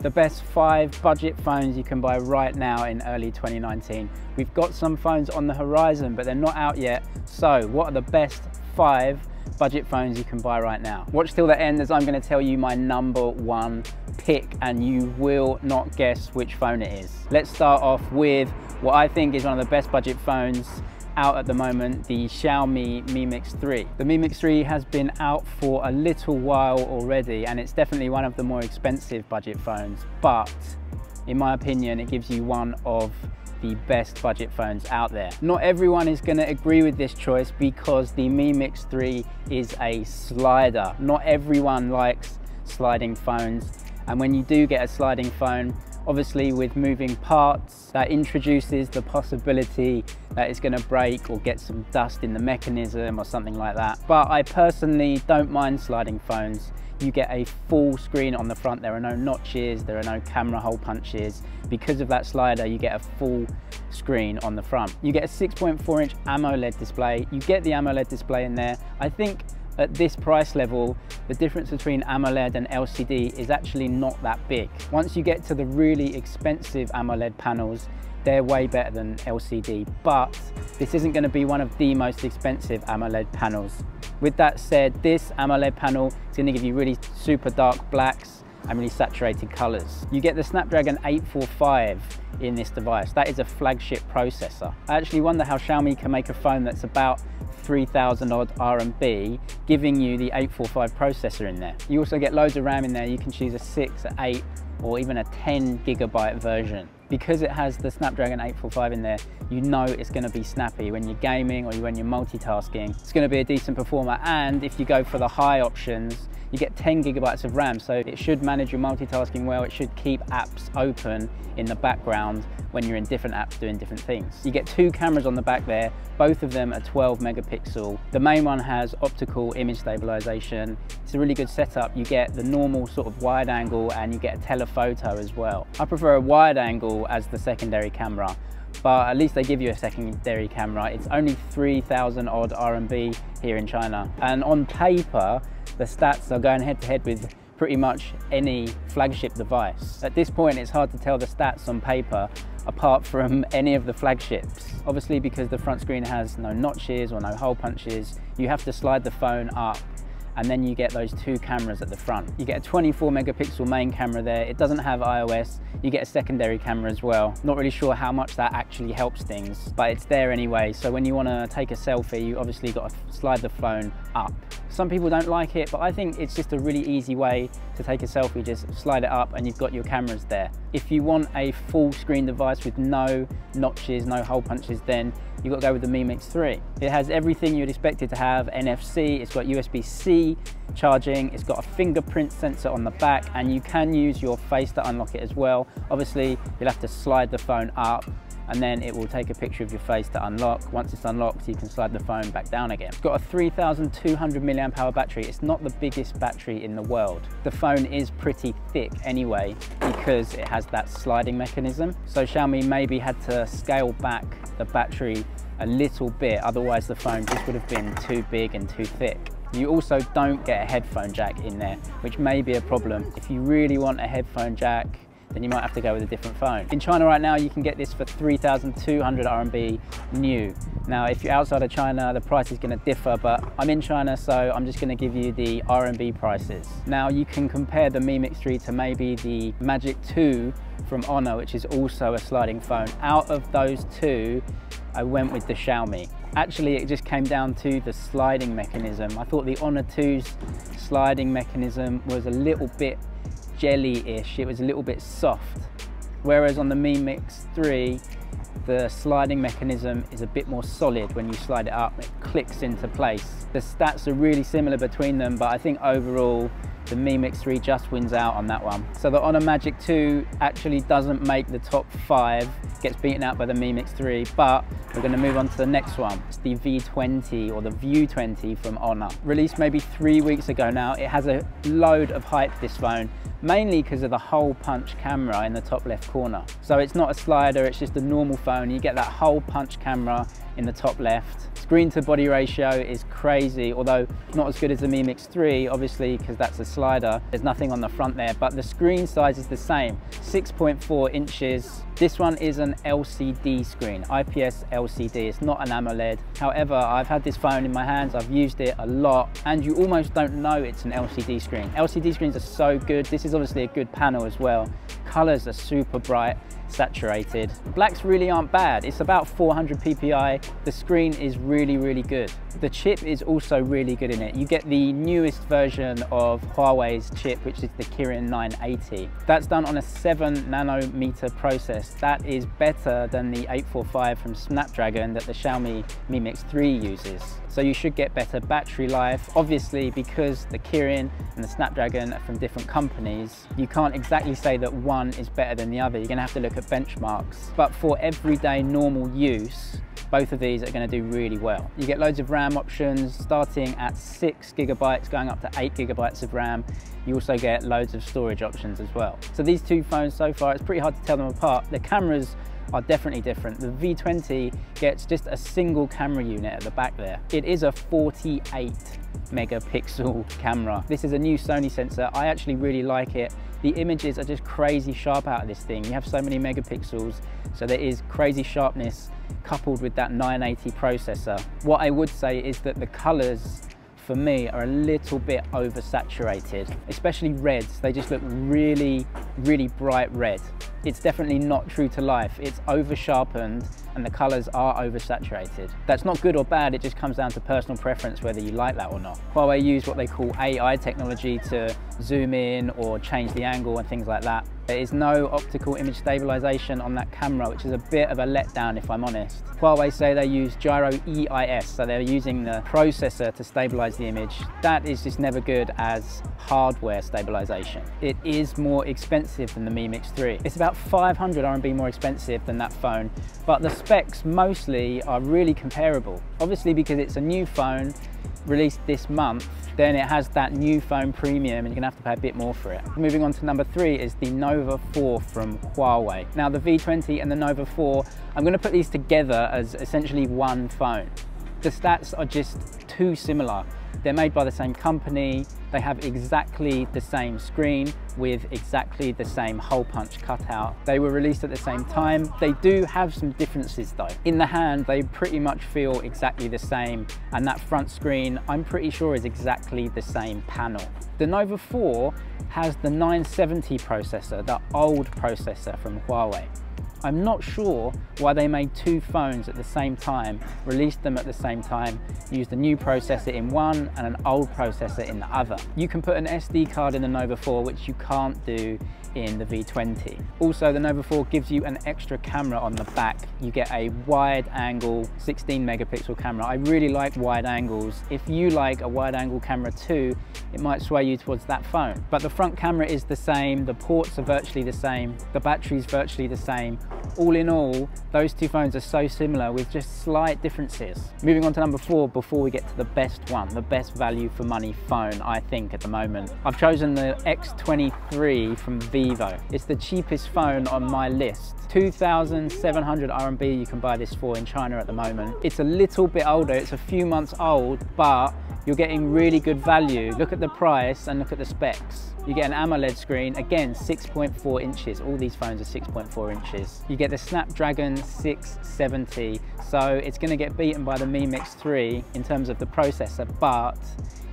The best 5 budget phones you can buy right now in early 2019. We've got some phones on the horizon, but they're not out yet. So what are the best 5 budget phones you can buy right now? Watch till the end as I'm going to tell you my #1 pick, and you will not guess which phone it is. Let's start off with what I think is one of the best budget phones out at the moment, the Xiaomi Mi Mix 3. The Mi Mix 3 has been out for a little while already, and it's definitely one of the more expensive budget phones, but in my opinion, it gives you one of the best budget phones out there. Not everyone is going to agree with this choice because the Mi Mix 3 is a slider. Not everyone likes sliding phones, and when you do get a sliding phone, obviously with moving parts, that introduces the possibility that it's going to break or get some dust in the mechanism or something like that. But I personally don't mind sliding phones. You get a full screen on the front. There are no notches, there are no camera hole punches. Because of that slider, you get a full screen on the front. You get a 6.4-inch AMOLED display. You get the AMOLED display in there. I think at this price level, the difference between AMOLED and LCD is actually not that big. Once you get to the really expensive AMOLED panels, they're way better than LCD, but this isn't going to be one of the most expensive AMOLED panels. With that said, this AMOLED panel is going to give you really super dark blacks and really saturated colors. You get the Snapdragon 845 in this device. That is a flagship processor. I actually wonder how Xiaomi can make a phone that's about 3,000 odd RMB, giving you the 845 processor in there. You also get loads of RAM in there. You can choose a 6, 8, or even a 10 gigabyte version. Because it has the Snapdragon 845 in there, you know it's going to be snappy when you're gaming or when you're multitasking. It's going to be a decent performer, and if you go for the high options, you get 10 gigabytes of RAM, so it should manage your multitasking well. It should keep apps open in the background when you're in different apps doing different things. You get 2 cameras on the back there, both of them are 12 megapixel. The main one has optical image stabilization. It's a really good setup. You get the normal sort of wide angle and you get a telephoto as well. I prefer a wide angle as the secondary camera, but at least they give you a secondary camera. It's only 3,000 odd RMB here in China, and on paper the stats are going head to head with pretty much any flagship device. At this point, it's hard to tell the stats on paper apart from any of the flagships. Obviously, because the front screen has no notches or no hole punches, you have to slide the phone up, and then you get those 2 cameras at the front. You get a 24 megapixel main camera there. It doesn't have iOS. You get a secondary camera as well. Not really sure how much that actually helps things, but it's there anyway. So when you want to take a selfie, you obviously got to slide the phone up. Some people don't like it, but I think it's just a really easy way to take a selfie. Just slide it up and you've got your cameras there. If you want a full screen device with no notches, no hole punches, then you've got to go with the Mi Mix 3. It has everything you'd expect it to have: NFC, it's got USB-C charging, it's got a fingerprint sensor on the back, and you can use your face to unlock it as well. Obviously, you'll have to slide the phone up and then it will take a picture of your face to unlock. Once it's unlocked, you can slide the phone back down again. It's got a 3,200 milliamp hour battery. It's not the biggest battery in the world. The phone is pretty thick anyway because it has that sliding mechanism. So Xiaomi maybe had to scale back the battery a little bit, otherwise the phone just would have been too big and too thick. You also don't get a headphone jack in there, which may be a problem. If you really want a headphone jack, then you might have to go with a different phone. In China right now, you can get this for 3,200 RMB new. Now, if you're outside of China, the price is gonna differ, but I'm in China, so I'm just gonna give you the RMB prices. Now, you can compare the Mi Mix 3 to maybe the Magic 2 from Honor, which is also a sliding phone. Out of those 2, I went with the Xiaomi. Actually, it just came down to the sliding mechanism. I thought the Honor 2's sliding mechanism was a little bit jelly-ish. It was a little bit soft, whereas on the Mi Mix 3 the sliding mechanism is a bit more solid. When you slide it up, it clicks into place. The stats are really similar between them, but I think overall the Mi Mix 3 just wins out on that one. So the Honor Magic 2 actually doesn't make the top 5 gets beaten out by the Mi Mix 3, but we're going to move on to the next one. It's the V20 or the View 20 from Honor. Released maybe 3 weeks ago now. It has a load of hype, this phone, mainly because of the hole punch camera in the top left corner. So it's not a slider, it's just a normal phone. You get that hole punch camera in the top left. Screen to body ratio is crazy, although not as good as the Mi Mix 3, obviously, because that's a slider. There's nothing on the front there, but the screen size is the same, 6.4 inches. This one is an LCD screen, IPS LCD. It's not an AMOLED. However, I've had this phone in my hands, I've used it a lot, and you almost don't know it's an LCD screen. LCD screens are so good. This is obviously a good panel as well. Colors are super bright, saturated. Blacks really aren't bad. It's about 400 ppi. The screen is really good. The chip is also really good in it. You get the newest version of Huawei's chip, which is the Kirin 980. That's done on a 7 nanometer process. That is better than the 845 from Snapdragon that the Xiaomi Mi Mix 3 uses. So you should get better battery life. Obviously, because the Kirin and the Snapdragon are from different companies, you can't exactly say that one is better than the other. You're gonna have to look at benchmarks. But for everyday normal use, both of these are going to do really well. You get loads of RAM options, starting at 6 gigabytes, going up to 8 gigabytes of RAM. You also get loads of storage options as well. So these two phones so far, it's pretty hard to tell them apart. The cameras are definitely different. The V20 gets just a single camera unit at the back there. It is a 48 megapixel camera. This is a new Sony sensor. I actually really like it. The images are just crazy sharp out of this thing. You have so many megapixels, so there is crazy sharpness coupled with that 980 processor. What I would say is that the colors for me are a little bit oversaturated, especially reds. They just look really bright red. It's definitely not true to life. It's over sharpened and the colors are oversaturated. That's not good or bad, it just comes down to personal preference whether you like that or not. Huawei use what they call AI technology to zoom in or change the angle and things like that. There is no optical image stabilization on that camera, which is a bit of a letdown if I'm honest. Huawei say they use gyro EIS, so they're using the processor to stabilize the image. That is just never good as hardware stabilization. It is more expensive than the Mi Mix 3. It's about 500 RMB more expensive than that phone, but the specs mostly are really comparable. Obviously, because it's a new phone released this month, then it has that new phone premium and you're gonna have to pay a bit more for it. Moving on to number 3 is the Nova 4 from Huawei. Now the V20 and the Nova 4, I'm gonna put these together as essentially one phone. The stats are just too similar. They're made by the same company, they have exactly the same screen with exactly the same hole punch cutout. They were released at the same time. They do have some differences though. In the hand, they pretty much feel exactly the same, and that front screen, I'm pretty sure is exactly the same panel. The Nova 4 has the 970 processor, the old processor from Huawei. I'm not sure why they made two phones at the same time, released them at the same time, used a new processor in one and an old processor in the other. You can put an SD card in the Nova 4, which you can't do in the V20. Also, the Nova 4 gives you an extra camera on the back. You get a wide angle 16 megapixel camera. I really like wide angles. If you like a wide angle camera too, it might sway you towards that phone. But the front camera is the same, the ports are virtually the same, the battery's virtually the same. All in all, those two phones are so similar with just slight differences. Moving on to number 4 before we get to the best one, the best value for money phone, I think, at the moment. I've chosen the X23 from Vivo. It's the cheapest phone on my list. 2,700 RMB you can buy this for in China at the moment. It's a little bit older, it's a few months old, but you're getting really good value. Look at the price and look at the specs. You get an AMOLED screen, again 6.4 inches. All these phones are 6.4 inches. You get the Snapdragon 670, so it's going to get beaten by the Mi Mix 3 in terms of the processor, but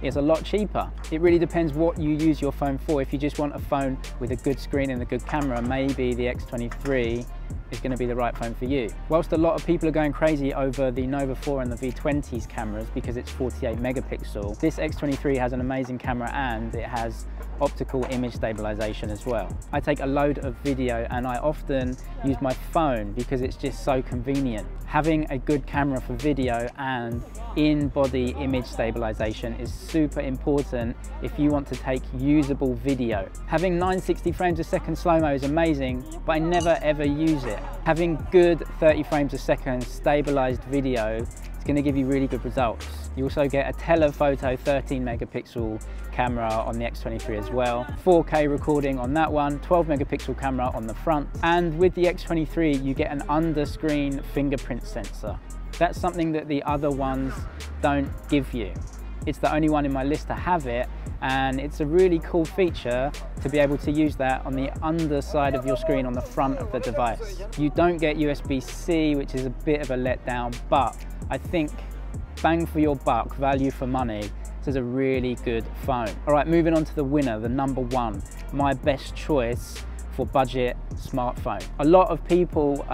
it's a lot cheaper. It really depends what you use your phone for. If you just want a phone with a good screen and a good camera, maybe the X23 is going to be the right phone for you. Whilst a lot of people are going crazy over the Nova 4 and the V20's cameras because it's 48 megapixel, this X23 has an amazing camera and it has optical image stabilization as well. I take a load of video and I often use my phone because it's just so convenient. Having a good camera for video and in-body image stabilization is super important if you want to take usable video. Having 960 frames a second slow-mo is amazing, but I never ever use it. Having good 30 frames a second stabilized video is going to give you really good results. You also get a telephoto 13 megapixel camera on the X23 as well, 4K recording on that one, 12 megapixel camera on the front, and with the X23 you get an under-screen fingerprint sensor. That's something that the other ones don't give you. It's the only one in my list to have it, and it's a really cool feature to be able to use that on the underside of your screen on the front of the device. You don't get USB-C, which is a bit of a letdown, but I think bang for your buck, value for money, this is a really good phone. All right, moving on to the winner, the number one, my best choice for budget smartphone. A lot of people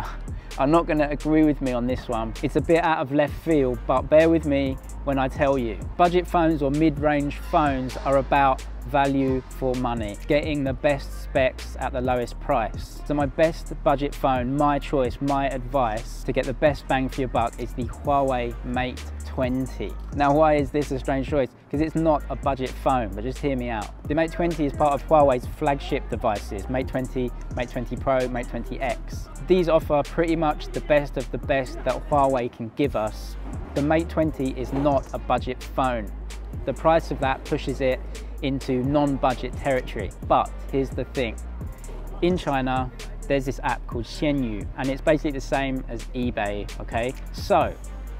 are not going to agree with me on this one. It's a bit out of left field, but bear with me when I tell you. Budget phones or mid-range phones are about value for money, getting the best specs at the lowest price. So my best budget phone, my choice, my advice to get the best bang for your buck is the Huawei Mate 20. Now, why is this a strange choice? Because it's not a budget phone, but just hear me out. The Mate 20 is part of Huawei's flagship devices, Mate 20, Mate 20 Pro, Mate 20X. These offer pretty much the best of the best that Huawei can give us. The Mate 20 is not a budget phone. The price of that pushes it into non-budget territory. But here's the thing. In China, there's this app called Xianyu, and it's basically the same as eBay, okay? So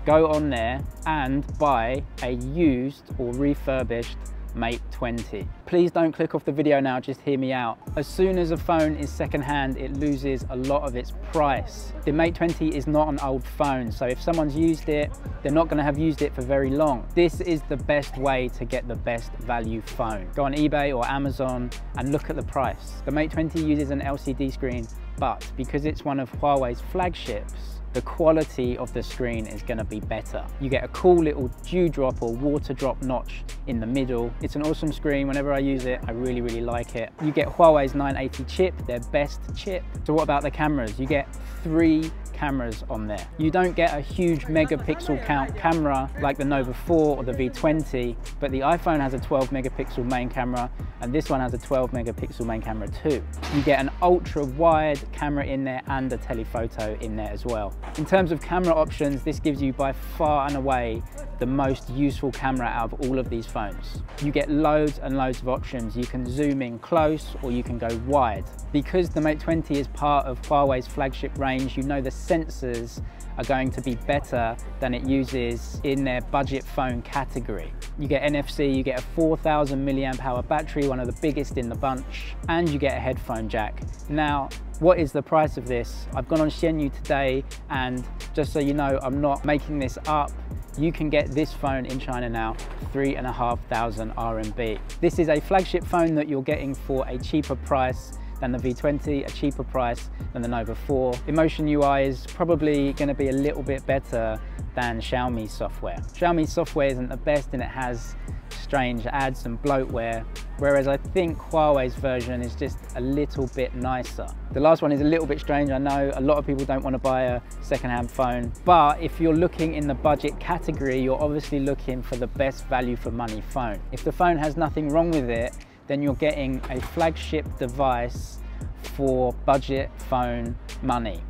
go on there and buy a used or refurbished Mate 20. Please don't click off the video now, just hear me out. As soon as a phone is secondhand, it loses a lot of its price. The Mate 20 is not an old phone, so if someone's used it, they're not going to have used it for very long. This is the best way to get the best value phone. Go on eBay or Amazon and look at the price. The Mate 20 uses an LCD screen, but because it's one of Huawei's flagships, the quality of the screen is going to be better. You get a cool little dewdrop or water drop notch in the middle. It's an awesome screen. Whenever I use it, I really, really like it. You get Huawei's 980 chip, their best chip. So what about the cameras? You get 3 cameras on there. You don't get a huge megapixel count camera like the Nova 4 or the V20, but the iPhone has a 12 megapixel main camera and this one has a 12 megapixel main camera too. You get an ultra wide camera in there and a telephoto in there as well. In terms of camera options, this gives you by far and away the most useful camera out of all of these phones. You get loads and loads of options. You can zoom in close or you can go wide. Because the Mate 20 is part of Huawei's flagship range, you know the sensors are going to be better than it uses in their budget phone category. You get NFC, you get a 4,000 milliamp hour battery, one of the biggest in the bunch, and you get a headphone jack. Now, what is the price of this? I've gone on Xianyu today, and just so you know, I'm not making this up. You can get this phone in China now, 3,500 RMB. This is a flagship phone that you're getting for a cheaper price than the V20, a cheaper price than the Nova 4. Emotion UI is probably going to be a little bit better than Xiaomi software. Xiaomi software isn't the best and it has strange ads and bloatware, whereas I think Huawei's version is just a little bit nicer. The last one is a little bit strange. I know a lot of people don't want to buy a second-hand phone, but if you're looking in the budget category, you're obviously looking for the best value for money phone. If the phone has nothing wrong with it, then you're getting a flagship device for budget phone money.